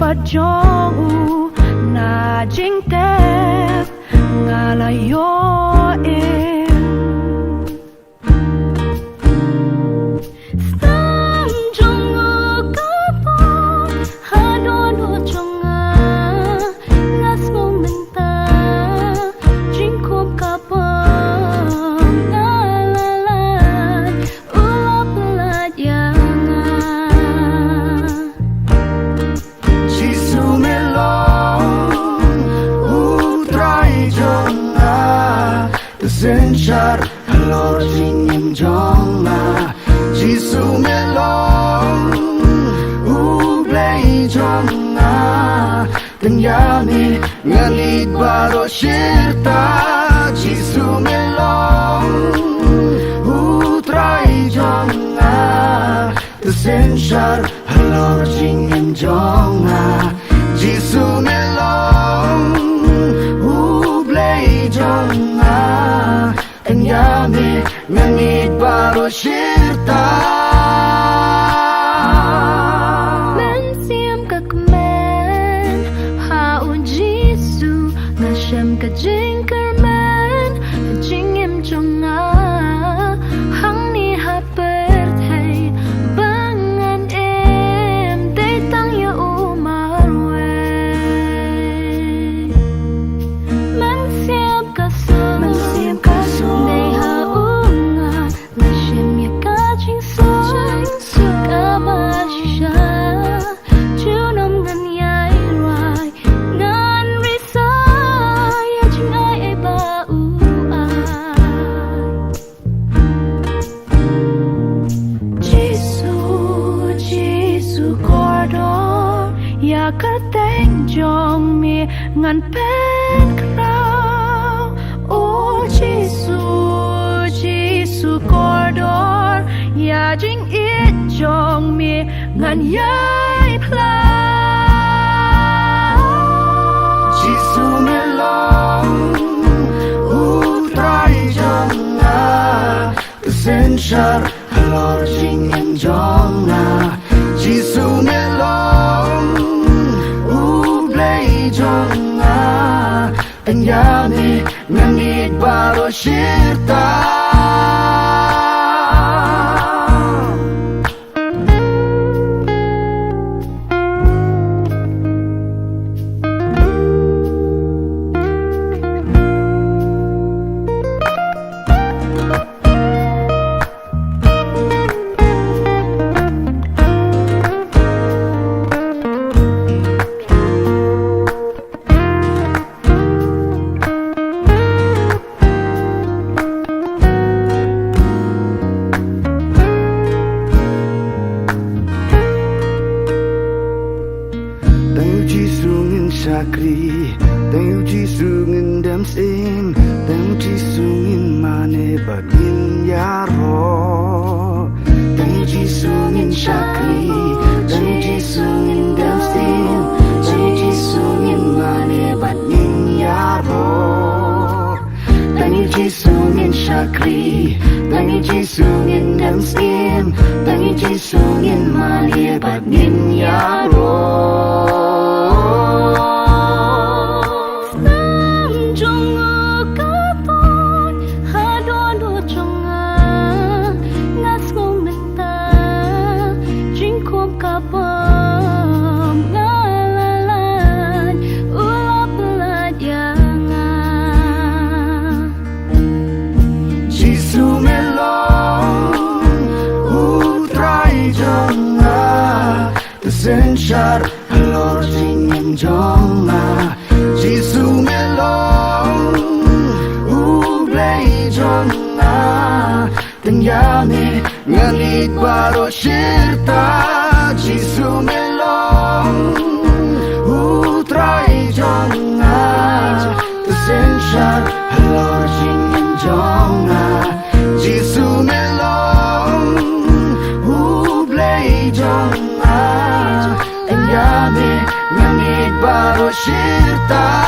padjong na jing tep ngalayoin Senchar halor jingin jonga Jisu melong Ublay jonga Kenyami ngalid baro shirta Jisu melong Utray jonga Senchar halor jingin jonga Jisu melong Ublay jonga Kenyami ngangit baro shirta Men siam kakmen hao Jisu Ngashem ka jing kermen Jing em jonga Hang ni hapert hey Bangan em Day tang ya umarwe Men siam kasum Nay haunga Ngashem ya ka jing so Kabasha Junom ngan yai rai Ngan risay Ya jing ay ay ba Jisu corridor Ya kateng jong mi Ngan pen krao Oh Jisu corridor Ya jing it jong mi Ngan yai plau Jisu melong Utray jonga Senchar halor jingin jonga Jisu melong Ublay jonga Kenyami ngangit baro shirta Sakri, tayo Jisu ngin dam sim, tayo Jisu ngin mane bagin yaro. Tayo Jisu ngin sakri, tayo Jisu ngin dam sim, tayo Jisu ngin mane bagin yaro. Tayo Jisu ngin sakri, tayo Jisu ngin dam sim, tayo Jisu ngin mane bagin yaro. Jisu melong Utray jonga Senchar halor jingin jonga Jisu melong Ublay jonga Kenyami ngalid baro shirta Jisu melong Utray jonga Senchar halor jingin jonga Jisu melong Ublay jonga Kenyami ngangit baro shirta